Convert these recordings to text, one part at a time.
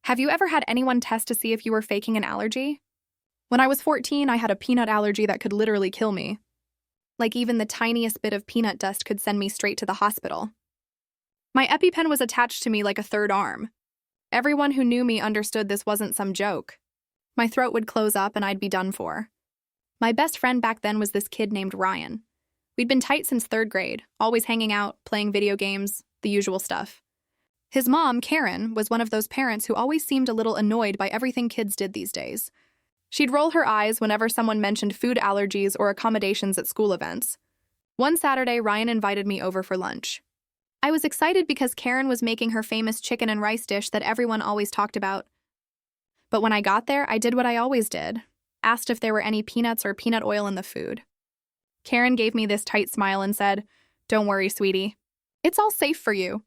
Have you ever had anyone test to see if you were faking an allergy? When I was 14, I had a peanut allergy that could literally kill me. Like even the tiniest bit of peanut dust could send me straight to the hospital. My EpiPen was attached to me like a third arm. Everyone who knew me understood this wasn't some joke. My throat would close up and I'd be done for. My best friend back then was this kid named Ryan. We'd been tight since third grade, always hanging out, playing video games, the usual stuff. His mom, Karen, was one of those parents who always seemed a little annoyed by everything kids did these days. She'd roll her eyes whenever someone mentioned food allergies or accommodations at school events. One Saturday, Ryan invited me over for lunch. I was excited because Karen was making her famous chicken and rice dish that everyone always talked about. But when I got there, I did what I always did, asked if there were any peanuts or peanut oil in the food. Karen gave me this tight smile and said, "Don't worry, sweetie. It's all safe for you."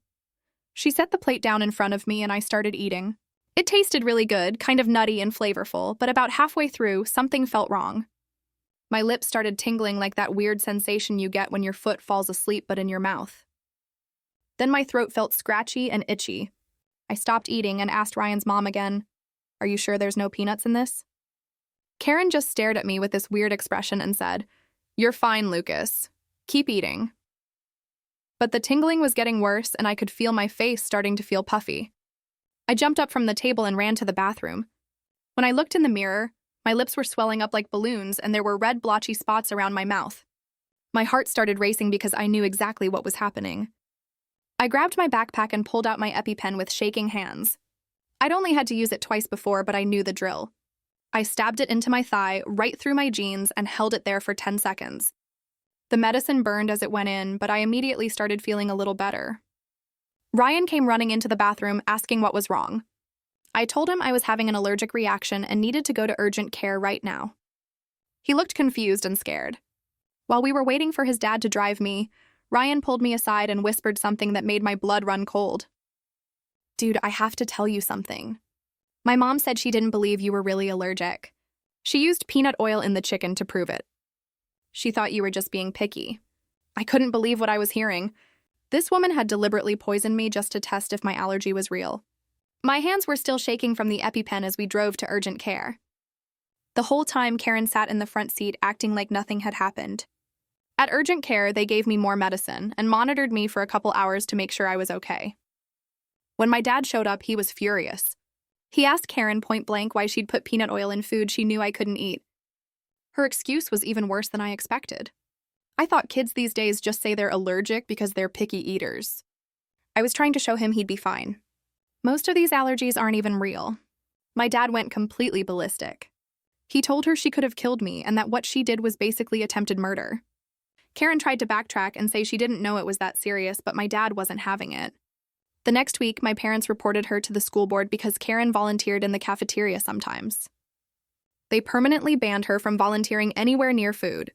She set the plate down in front of me and I started eating. It tasted really good, kind of nutty and flavorful, but about halfway through, something felt wrong. My lips started tingling like that weird sensation you get when your foot falls asleep but in your mouth. Then my throat felt scratchy and itchy. I stopped eating and asked Ryan's mom again, "Are you sure there's no peanuts in this?" Karen just stared at me with this weird expression and said, "You're fine, Lucas. Keep eating." But the tingling was getting worse and I could feel my face starting to feel puffy. I jumped up from the table and ran to the bathroom. When I looked in the mirror, my lips were swelling up like balloons and there were red blotchy spots around my mouth. My heart started racing because I knew exactly what was happening. I grabbed my backpack and pulled out my EpiPen with shaking hands. I'd only had to use it twice before, but I knew the drill. I stabbed it into my thigh, right through my jeans, and held it there for 10 seconds. The medicine burned as it went in, but I immediately started feeling a little better. Ryan came running into the bathroom, asking what was wrong. I told him I was having an allergic reaction and needed to go to urgent care right now. He looked confused and scared. While we were waiting for his dad to drive me, Ryan pulled me aside and whispered something that made my blood run cold. "Dude, I have to tell you something. My mom said she didn't believe you were really allergic. She used peanut oil in the chicken to prove it. She thought you were just being picky." I couldn't believe what I was hearing. This woman had deliberately poisoned me just to test if my allergy was real. My hands were still shaking from the EpiPen as we drove to urgent care. The whole time, Karen sat in the front seat acting like nothing had happened. At urgent care, they gave me more medicine and monitored me for a couple hours to make sure I was okay. When my dad showed up, he was furious. He asked Karen point blank why she'd put peanut oil in food she knew I couldn't eat. Her excuse was even worse than I expected. I thought kids these days just say they're allergic because they're picky eaters. I was trying to show him he'd be fine. Most of these allergies aren't even real. My dad went completely ballistic. He told her she could have killed me and that what she did was basically attempted murder. Karen tried to backtrack and say she didn't know it was that serious, but my dad wasn't having it. The next week, my parents reported her to the school board because Karen volunteered in the cafeteria sometimes. They permanently banned her from volunteering anywhere near food.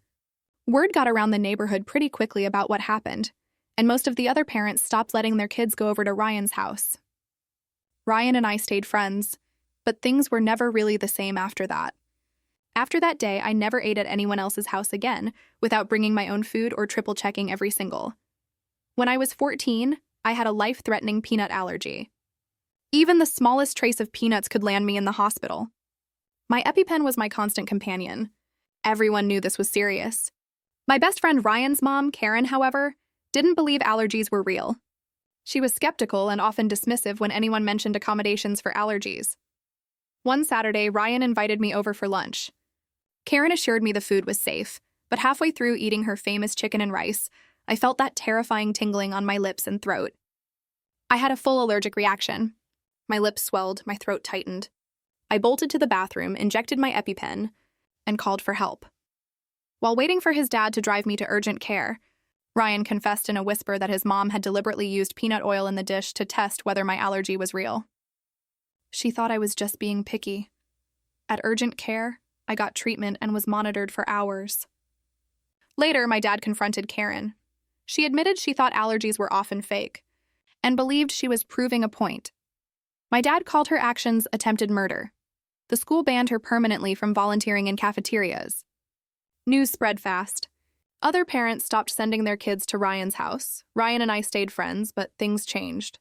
Word got around the neighborhood pretty quickly about what happened, and most of the other parents stopped letting their kids go over to Ryan's house. Ryan and I stayed friends, but things were never really the same after that. After that day, I never ate at anyone else's house again without bringing my own food or triple-checking every single. When I was 14, I had a life-threatening peanut allergy. Even the smallest trace of peanuts could land me in the hospital. My EpiPen was my constant companion. Everyone knew this was serious. My best friend Ryan's mom, Karen, however, didn't believe allergies were real. She was skeptical and often dismissive when anyone mentioned accommodations for allergies. One Saturday, Ryan invited me over for lunch. Karen assured me the food was safe, but halfway through eating her famous chicken and rice, I felt that terrifying tingling on my lips and throat. I had a full allergic reaction. My lips swelled, my throat tightened. I bolted to the bathroom, injected my EpiPen, and called for help. While waiting for his dad to drive me to urgent care, Ryan confessed in a whisper that his mom had deliberately used peanut oil in the dish to test whether my allergy was real. She thought I was just being picky. At urgent care, I got treatment and was monitored for hours. Later, my dad confronted Karen. She admitted she thought allergies were often fake, and believed she was proving a point. My dad called her actions attempted murder. The school banned her permanently from volunteering in cafeterias. News spread fast. Other parents stopped sending their kids to Ryan's house. Ryan and I stayed friends, but things changed.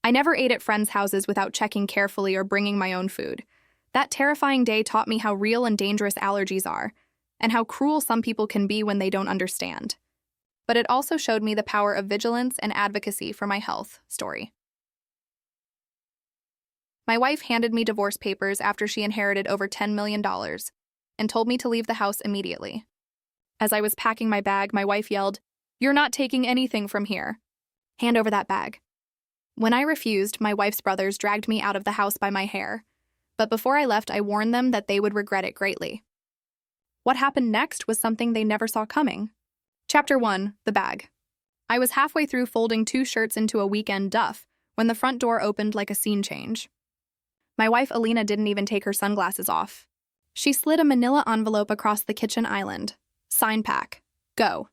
I never ate at friends' houses without checking carefully or bringing my own food. That terrifying day taught me how real and dangerous allergies are, and how cruel some people can be when they don't understand. But it also showed me the power of vigilance and advocacy for my health. Story. My wife handed me divorce papers after she inherited over $10 million and told me to leave the house immediately. As I was packing my bag, my wife yelled, "You're not taking anything from here. Hand over that bag." When I refused, my wife's brothers dragged me out of the house by my hair. But before I left, I warned them that they would regret it greatly. What happened next was something they never saw coming. Chapter 1. The Bag. I was halfway through folding 2 shirts into a weekend duff when the front door opened like a scene change. My wife Alina didn't even take her sunglasses off. She slid a manila envelope across the kitchen island. Sign pack. Go.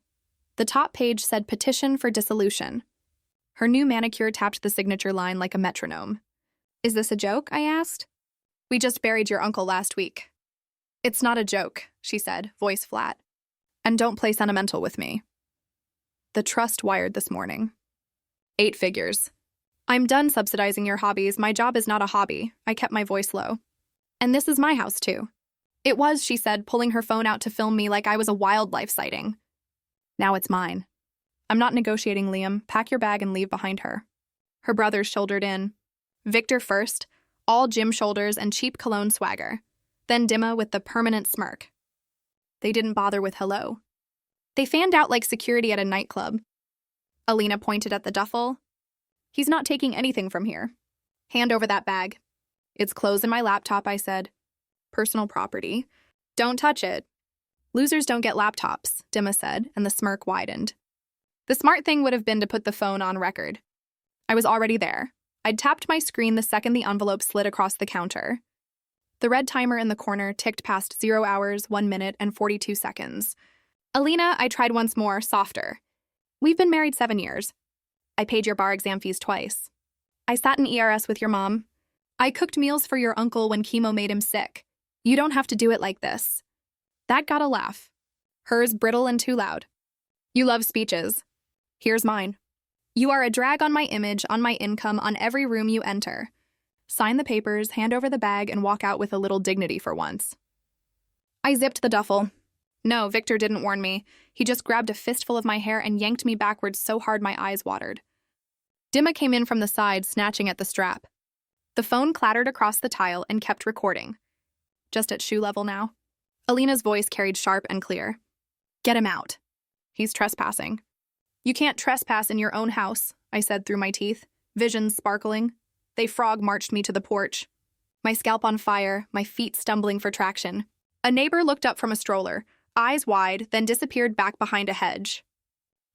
The top page said petition for dissolution. Her new manicure tapped the signature line like a metronome. "Is this a joke?" I asked. "We just buried your uncle last week." "It's not a joke," she said, voice flat. "And don't play sentimental with me." The trust wired this morning. 8 figures. "I'm done subsidizing your hobbies. My job is not a hobby." I kept my voice low. "And this is my house, too." "It was," she said, pulling her phone out to film me like I was a wildlife sighting. "Now it's mine." "I'm not negotiating, Liam. Pack your bag and leave behind her." Her brothers shouldered in. Victor first, all gym shoulders and cheap cologne swagger. Then Dimma with the permanent smirk. They didn't bother with hello. They fanned out like security at a nightclub. Alina pointed at the duffel. "He's not taking anything from here." "Hand over that bag." "It's clothes and my laptop," I said. "Personal property. Don't touch it." "Losers don't get laptops," Dimma said, and the smirk widened. The smart thing would have been to put the phone on record. I was already there. I'd tapped my screen the second the envelope slid across the counter. The red timer in the corner ticked past 0 hours, 1 minute, and 42 seconds. "Alina," I tried once more, softer. "We've been married 7 years. I paid your bar exam fees twice. I sat in ERS with your mom. I cooked meals for your uncle when chemo made him sick. You don't have to do it like this." That got a laugh. Hers brittle and too loud. "You love speeches. Here's mine. You are a drag on my image, on my income, on every room you enter. Sign the papers, hand over the bag, and walk out with a little dignity for once." I zipped the duffel. No, Victor didn't warn me. He just grabbed a fistful of my hair and yanked me backwards so hard my eyes watered. Dimma came in from the side, snatching at the strap. The phone clattered across the tile and kept recording. Just at shoe level now. Alina's voice carried sharp and clear. "Get him out. He's trespassing." "You can't trespass in your own house," I said through my teeth, visions sparkling. They frog marched me to the porch. My scalp on fire, my feet stumbling for traction. A neighbor looked up from a stroller, eyes wide, then disappeared back behind a hedge.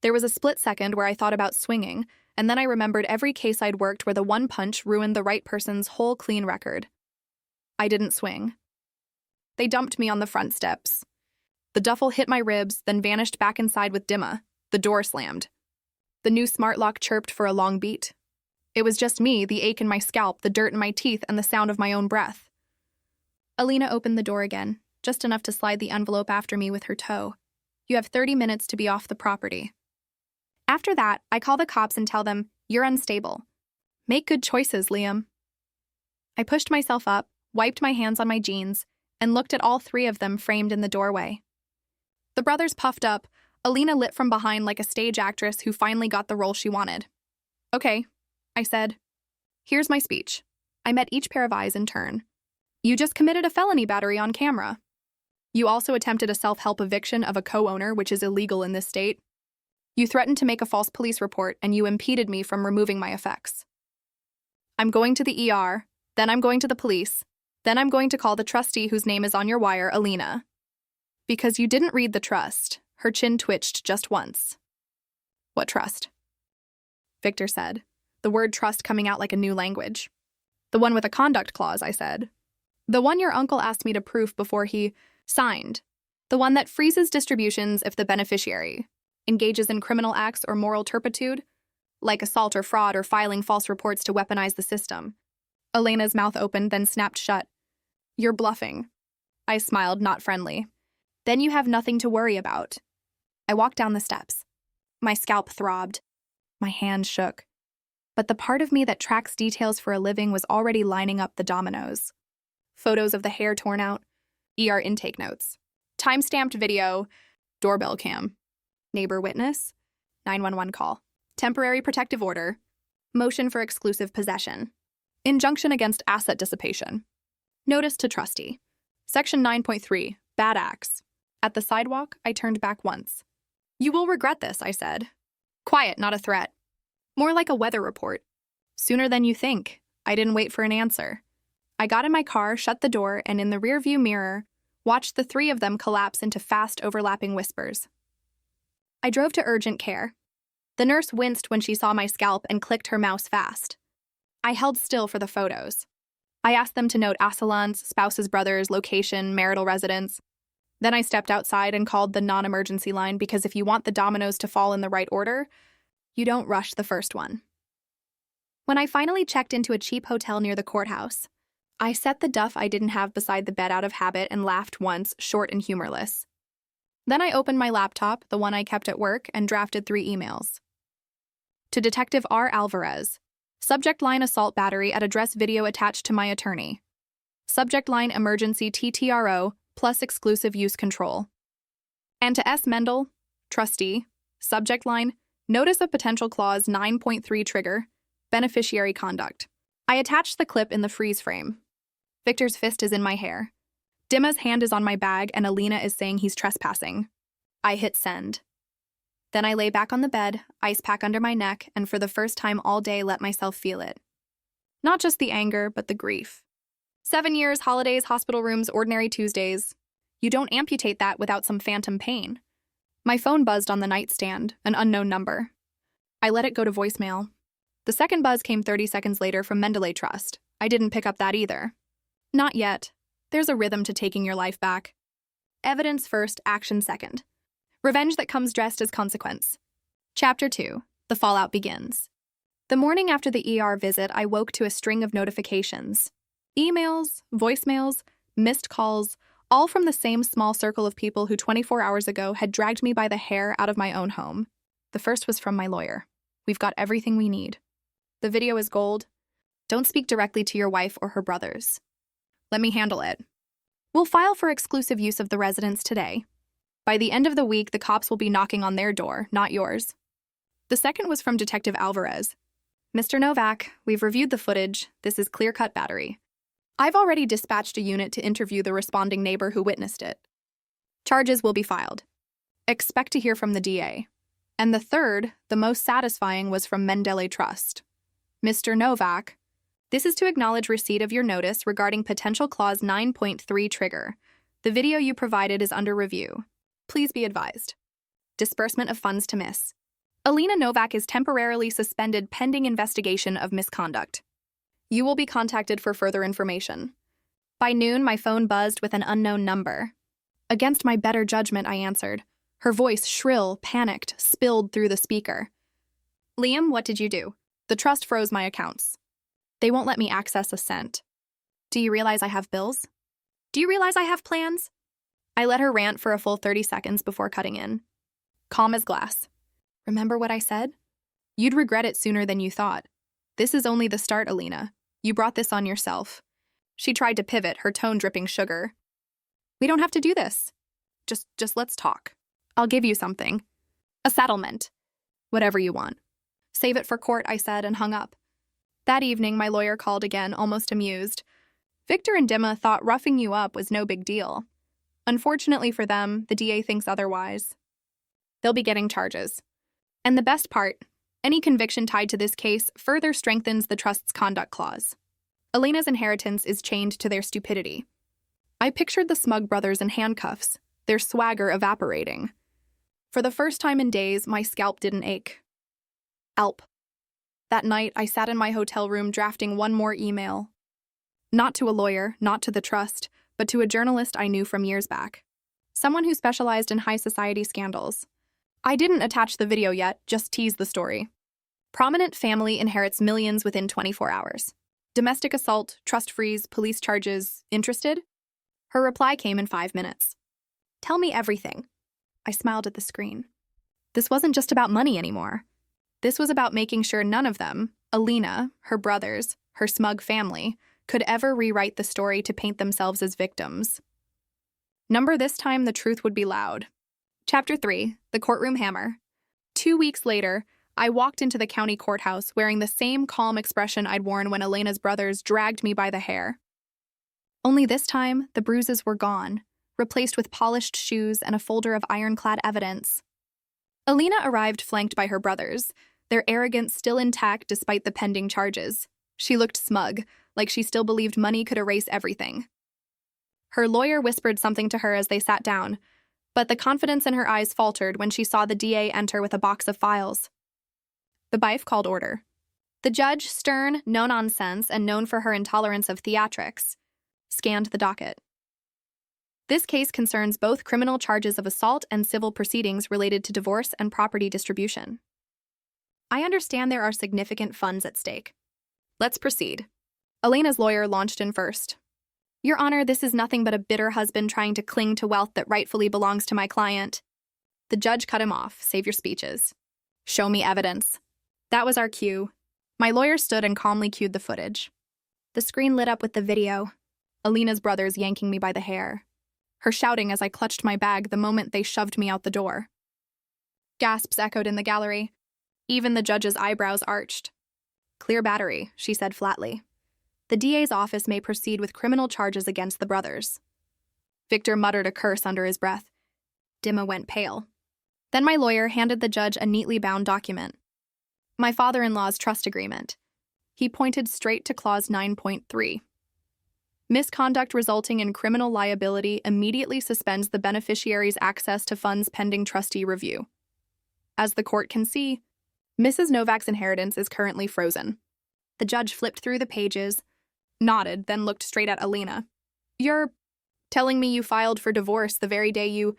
There was a split second where I thought about swinging, and then I remembered every case I'd worked where the one punch ruined the right person's whole clean record. I didn't swing. They dumped me on the front steps. The duffel hit my ribs, then vanished back inside with Dimma. The door slammed. The new smart lock chirped for a long beat. It was just me, the ache in my scalp, the dirt in my teeth, and the sound of my own breath. Alina opened the door again, just enough to slide the envelope after me with her toe. "You have 30 minutes to be off the property." After that, I call the cops and tell them, "You're unstable. Make good choices, Liam." I pushed myself up, wiped my hands on my jeans, and looked at all 3 of them framed in the doorway. The brothers puffed up, Alina lit from behind like a stage actress who finally got the role she wanted. "Okay," I said. "Here's my speech." I met each pair of eyes in turn. "You just committed a felony battery on camera. You also attempted a self-help eviction of a co-owner, which is illegal in this state. You threatened to make a false police report, and you impeded me from removing my effects. I'm going to the ER, then I'm going to the police, then I'm going to call the trustee whose name is on your wire, Alina. Because you didn't read the trust." Her chin twitched just once. "What trust?" Victor said, the word trust coming out like a new language. "The one with a conduct clause," I said. "The one your uncle asked me to proof before he signed. The one that freezes distributions if the beneficiary engages in criminal acts or moral turpitude, like assault or fraud or filing false reports to weaponize the system." Elena's mouth opened, then snapped shut. "You're bluffing." I smiled, not friendly. "Then you have nothing to worry about." I walked down the steps. My scalp throbbed. My hands shook. But the part of me that tracks details for a living was already lining up the dominoes. Photos of the hair torn out, ER intake notes, time-stamped video, doorbell cam, neighbor witness, 911 call, temporary protective order, motion for exclusive possession, injunction against asset dissipation, notice to trustee. Section 9.3, bad acts. At the sidewalk, I turned back once. You will regret this, I said. Quiet, not a threat. More like a weather report. Sooner than you think. I didn't wait for an answer. I got in my car, shut the door, and in the rearview mirror, watched the three of them collapse into fast, overlapping whispers. I drove to urgent care. The nurse winced when she saw my scalp and clicked her mouse fast. I held still for the photos. I asked them to note assailant, spouse's brothers, location, marital residence. Then I stepped outside and called the non-emergency line because if you want the dominoes to fall in the right order, you don't rush the first one. When I finally checked into a cheap hotel near the courthouse, I set the duff I didn't have beside the bed out of habit and laughed once, short and humorless. Then I opened my laptop, the one I kept at work, and drafted 3 emails. To Detective R. Alvarez. Subject line assault battery at address video attached to my attorney. Subject line emergency TTRO plus exclusive use control. And to S. Mendel, trustee. Subject line notice of potential clause 9.3 trigger, beneficiary conduct. I attached the clip in the freeze frame. Victor's fist is in my hair. Dimma's hand is on my bag and Alina is saying he's trespassing. I hit send. Then I lay back on the bed, ice pack under my neck, and for the first time all day let myself feel it. Not just the anger, but the grief. 7 years, holidays, hospital rooms, ordinary Tuesdays. You don't amputate that without some phantom pain. My phone buzzed on the nightstand, an unknown number. I let it go to voicemail. The second buzz came 30 seconds later from Mendeley Trust. I didn't pick up that either. Not yet. There's a rhythm to taking your life back. Evidence first, action second. Revenge that comes dressed as consequence. Chapter 2. The fallout begins. The morning after the ER visit, I woke to a string of notifications. Emails, voicemails, missed calls, all from the same small circle of people who 24 hours ago had dragged me by the hair out of my own home. The first was from my lawyer. We've got everything we need. The video is gold. Don't speak directly to your wife or her brothers. Let me handle it. We'll file for exclusive use of the residence today. By the end of the week, the cops will be knocking on their door, not yours. The second was from Detective Alvarez. Mr. Novak, we've reviewed the footage. This is clear-cut battery. I've already dispatched a unit to interview the responding neighbor who witnessed it. Charges will be filed. Expect to hear from the DA. And the third, the most satisfying, was from Mendeley Trust. Mr. Novak, this is to acknowledge receipt of your notice regarding potential clause 9.3 trigger. The video you provided is under review. Please be advised. Disbursement of funds to Miss. Alina Novak is temporarily suspended pending investigation of misconduct. You will be contacted for further information. By noon, my phone buzzed with an unknown number. Against my better judgment, I answered. Her voice, shrill, panicked, spilled through the speaker. Liam, what did you do? The trust froze my accounts. They won't let me access a cent. Do you realize I have bills? Do you realize I have plans? I let her rant for a full 30 seconds before cutting in. Calm as glass. Remember what I said? You'd regret it sooner than you thought. This is only the start, Alina. You brought this on yourself. She tried to pivot, her tone dripping sugar. We don't have to do this. Just let's talk. I'll give you something. A settlement. Whatever you want. Save it for court, I said, and hung up. That evening, my lawyer called again, almost amused. Victor and Dimma thought roughing you up was no big deal. Unfortunately for them, the DA thinks otherwise. They'll be getting charges. And the best part, any conviction tied to this case further strengthens the trust's conduct clause. Alina's inheritance is chained to their stupidity. I pictured the Smug brothers in handcuffs, their swagger evaporating. For the first time in days, my scalp didn't ache. Alp. That night, I sat in my hotel room drafting one more email. Not to a lawyer, not to the trust, but to a journalist I knew from years back. Someone who specialized in high society scandals. I didn't attach the video yet, just tease the story. Prominent family inherits millions within 24 hours. Domestic assault, trust freeze, police charges. Interested? Her reply came in 5 minutes. Tell me everything. I smiled at the screen. This wasn't just about money anymore. This was about making sure none of them, Alina, her brothers, her smug family, could ever rewrite the story to paint themselves as victims. This time, the truth would be loud. Chapter 3, The Courtroom Hammer. 2 weeks later, I walked into the county courthouse wearing the same calm expression I'd worn when Elena's brothers dragged me by the hair. Only this time, the bruises were gone, replaced with polished shoes and a folder of ironclad evidence. Alina arrived flanked by her brothers, their arrogance still intact despite the pending charges. She looked smug, like she still believed money could erase everything. Her lawyer whispered something to her as they sat down, but the confidence in her eyes faltered when she saw the DA enter with a box of files. The BIFE called order. The judge, stern, no-nonsense, and known for her intolerance of theatrics, scanned the docket. This case concerns both criminal charges of assault and civil proceedings related to divorce and property distribution. I understand there are significant funds at stake. Let's proceed. Elena's lawyer launched in first. Your Honor, this is nothing but a bitter husband trying to cling to wealth that rightfully belongs to my client. The judge cut him off. Save your speeches. Show me evidence. That was our cue. My lawyer stood and calmly cued the footage. The screen lit up with the video. Alina's brothers yanking me by the hair. Her shouting as I clutched my bag the moment they shoved me out the door. Gasps echoed in the gallery. Even the judge's eyebrows arched. Clear battery, she said flatly. The DA's office may proceed with criminal charges against the brothers. Victor muttered a curse under his breath. Dimma went pale. Then my lawyer handed the judge a neatly bound document. My father-in-law's trust agreement. He pointed straight to Clause 9.3. Misconduct resulting in criminal liability immediately suspends the beneficiary's access to funds pending trustee review. As the court can see, Mrs. Novak's inheritance is currently frozen. The judge flipped through the pages, nodded, then looked straight at Alina. You're telling me you filed for divorce the very day you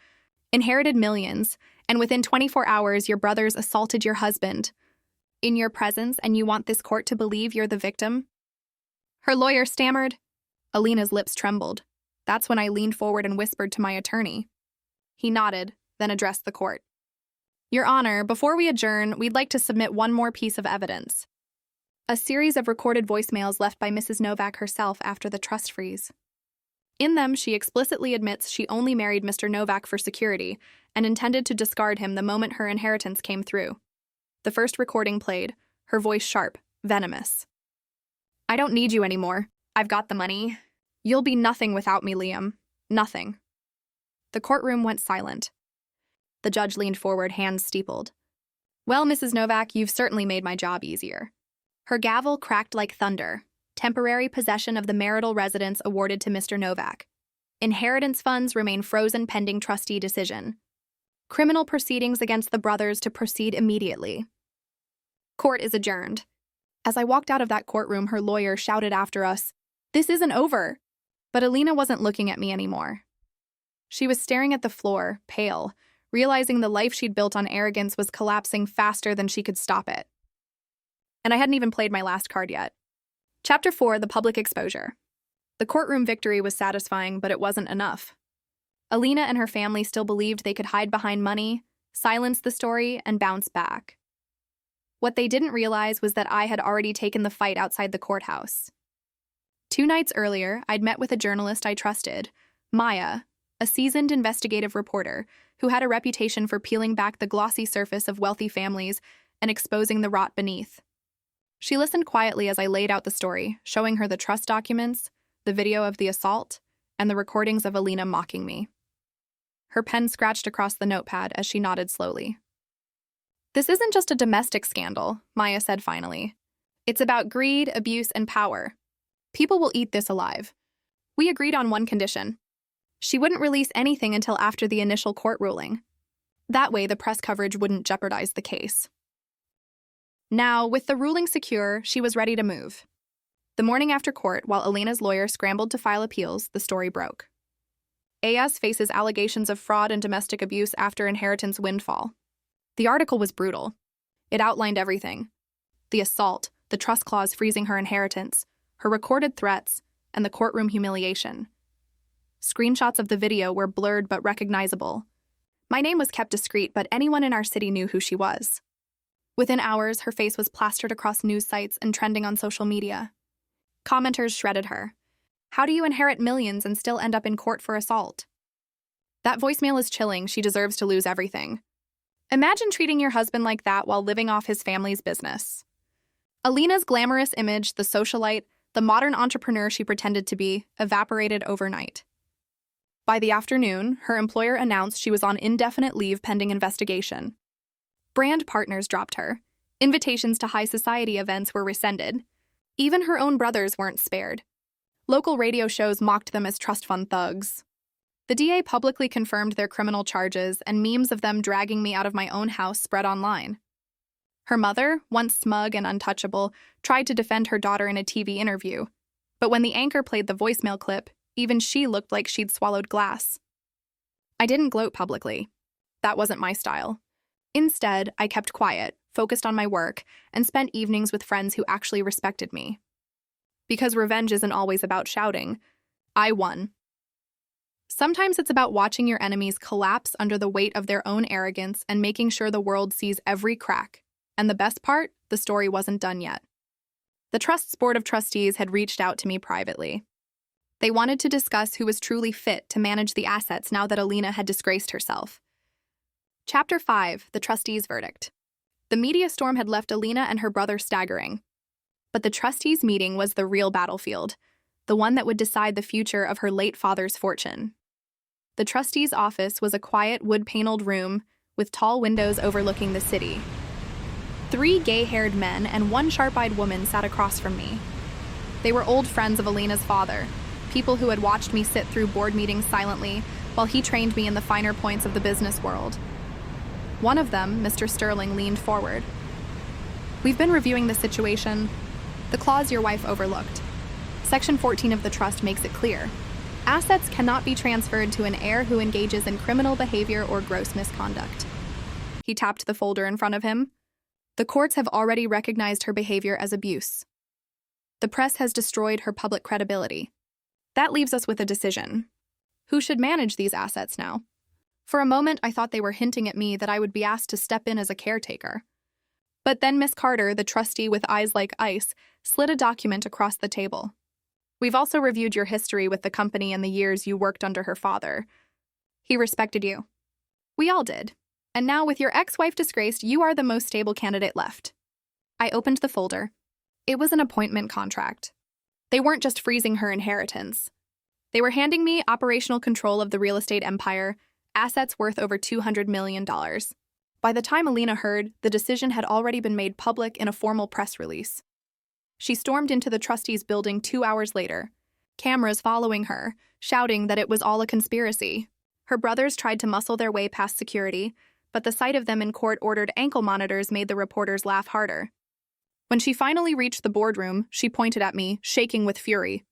inherited millions, and within 24 hours your brothers assaulted your husband in your presence, and you want this court to believe you're the victim? Her lawyer stammered. Alina's lips trembled. That's when I leaned forward and whispered to my attorney. He nodded, then addressed the court. Your Honor, before we adjourn, we'd like to submit one more piece of evidence. A series of recorded voicemails left by Mrs. Novak herself after the trust freeze. In them, she explicitly admits she only married Mr. Novak for security and intended to discard him the moment her inheritance came through. The first recording played, her voice sharp, venomous. I don't need you anymore. I've got the money. You'll be nothing without me, Liam. Nothing. The courtroom went silent. The judge leaned forward, hands steepled. Well, Mrs. Novak, you've certainly made my job easier. Her gavel cracked like thunder. Temporary possession of the marital residence awarded to Mr. Novak. Inheritance funds remain frozen pending trustee decision. Criminal proceedings against the brothers to proceed immediately. Court is adjourned. As I walked out of that courtroom, her lawyer shouted after us, "This isn't over." But Alina wasn't looking at me anymore. She was staring at the floor, pale, realizing the life she'd built on arrogance was collapsing faster than she could stop it. And I hadn't even played my last card yet. Chapter 4, The Public Exposure. The courtroom victory was satisfying, but it wasn't enough. Alina and her family still believed they could hide behind money, silence the story, and bounce back. What they didn't realize was that I had already taken the fight outside the courthouse. 2 nights earlier, I'd met with a journalist I trusted, Maya, a seasoned investigative reporter who had a reputation for peeling back the glossy surface of wealthy families and exposing the rot beneath. She listened quietly as I laid out the story, showing her the trust documents, the video of the assault, and the recordings of Alina mocking me. Her pen scratched across the notepad as she nodded slowly. This isn't just a domestic scandal, Maya said finally. It's about greed, abuse, and power. People will eat this alive. We agreed on one condition. She wouldn't release anything until after the initial court ruling. That way, the press coverage wouldn't jeopardize the case. Now, with the ruling secure, she was ready to move. The morning after court, while Alina's lawyer scrambled to file appeals, the story broke. Ayaz faces allegations of fraud and domestic abuse after inheritance windfall. The article was brutal. It outlined everything. The assault, the trust clause freezing her inheritance, her recorded threats, and the courtroom humiliation. Screenshots of the video were blurred but recognizable. My name was kept discreet, but anyone in our city knew who she was. Within hours, her face was plastered across news sites and trending on social media. Commenters shredded her. How do you inherit millions and still end up in court for assault? That voicemail is chilling. She deserves to lose everything. Imagine treating your husband like that while living off his family's business. Alina's glamorous image, the socialite, the modern entrepreneur she pretended to be, evaporated overnight. By the afternoon, her employer announced she was on indefinite leave pending investigation. Brand partners dropped her. Invitations to high society events were rescinded. Even her own brothers weren't spared. Local radio shows mocked them as trust fund thugs. The DA publicly confirmed their criminal charges, and memes of them dragging me out of my own house spread online. Her mother, once smug and untouchable, tried to defend her daughter in a TV interview. But when the anchor played the voicemail clip, even she looked like she'd swallowed glass. I didn't gloat publicly. That wasn't my style. Instead, I kept quiet, focused on my work, and spent evenings with friends who actually respected me. Because revenge isn't always about shouting. I won. Sometimes it's about watching your enemies collapse under the weight of their own arrogance and making sure the world sees every crack. And the best part, the story wasn't done yet. The Trust's Board of Trustees had reached out to me privately. They wanted to discuss who was truly fit to manage the assets now that Alina had disgraced herself. Chapter 5, The Trustees' Verdict. The media storm had left Alina and her brother staggering. But the trustees' meeting was the real battlefield, the one that would decide the future of her late father's fortune. The trustees' office was a quiet, wood-paneled room with tall windows overlooking the city. 3 gay-haired men and 1 sharp-eyed woman sat across from me. They were old friends of Alina's father, people who had watched me sit through board meetings silently while he trained me in the finer points of the business world. One of them, Mr. Sterling, leaned forward. We've been reviewing the situation. The clause your wife overlooked. Section 14 of the trust makes it clear. Assets cannot be transferred to an heir who engages in criminal behavior or gross misconduct. He tapped the folder in front of him. The courts have already recognized her behavior as abuse. The press has destroyed her public credibility. That leaves us with a decision. Who should manage these assets now? For a moment, I thought they were hinting at me that I would be asked to step in as a caretaker. But then Miss Carter, the trustee with eyes like ice, slid a document across the table. We've also reviewed your history with the company and the years you worked under her father. He respected you. We all did. And now, with your ex-wife disgraced, you are the most stable candidate left. I opened the folder. It was an appointment contract. They weren't just freezing her inheritance. They were handing me operational control of the real estate empire, assets worth over $200 million. By the time Alina heard, the decision had already been made public in a formal press release. She stormed into the trustees' building 2 hours later, cameras following her, shouting that it was all a conspiracy. Her brothers tried to muscle their way past security, but the sight of them in court-ordered ankle monitors made the reporters laugh harder. When she finally reached the boardroom, she pointed at me, shaking with fury.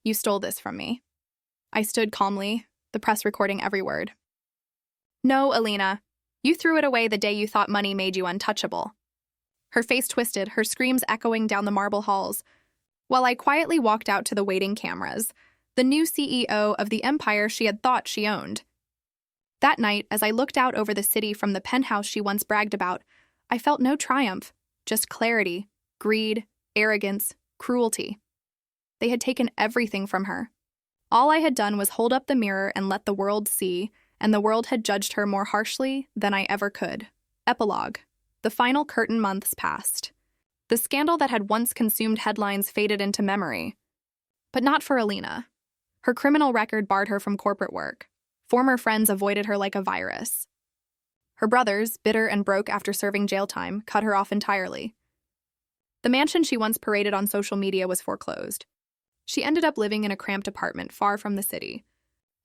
You stole this from me. I stood calmly, the press recording every word. No, Alina. You threw it away the day you thought money made you untouchable. Her face twisted, her screams echoing down the marble halls. While I quietly walked out to the waiting cameras, the new CEO of the empire she had thought she owned. That night, as I looked out over the city from the penthouse she once bragged about, I felt no triumph, just clarity, greed, arrogance, cruelty. They had taken everything from her. All I had done was hold up the mirror and let the world see, and the world had judged her more harshly than I ever could. Epilogue. The final curtain months passed. The scandal that had once consumed headlines faded into memory. But not for Alina. Her criminal record barred her from corporate work. Former friends avoided her like a virus. Her brothers, bitter and broke after serving jail time, cut her off entirely. The mansion she once paraded on social media was foreclosed. She ended up living in a cramped apartment far from the city,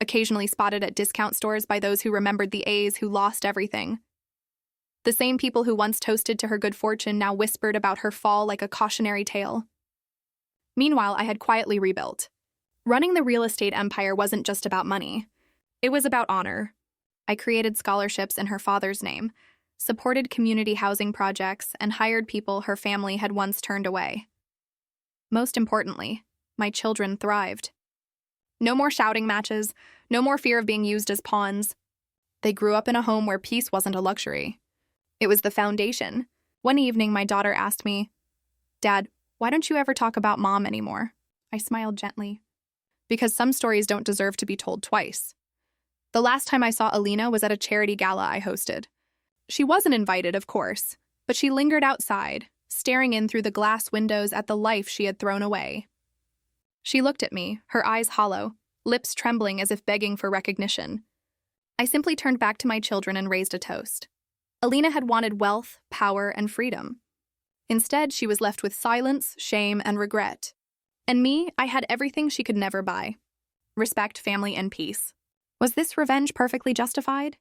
occasionally spotted at discount stores by those who remembered the A's who lost everything. The same people who once toasted to her good fortune now whispered about her fall like a cautionary tale. Meanwhile, I had quietly rebuilt. Running the real estate empire wasn't just about money. It was about honor. I created scholarships in her father's name, supported community housing projects, and hired people her family had once turned away. Most importantly, my children thrived. No more shouting matches, no more fear of being used as pawns. They grew up in a home where peace wasn't a luxury. It was the foundation, One evening, my daughter asked me, "Dad, why don't you ever talk about Mom anymore?" I smiled gently. Because some stories don't deserve to be told twice. The last time I saw Alina was at a charity gala I hosted. She wasn't invited, of course, but she lingered outside, staring in through the glass windows at the life she had thrown away. She looked at me, her eyes hollow, lips trembling as if begging for recognition. I simply turned back to my children and raised a toast. Alina had wanted wealth, power, and freedom. Instead, she was left with silence, shame, and regret. And me, I had everything she could never buy. Respect, family, and peace. Was this revenge perfectly justified?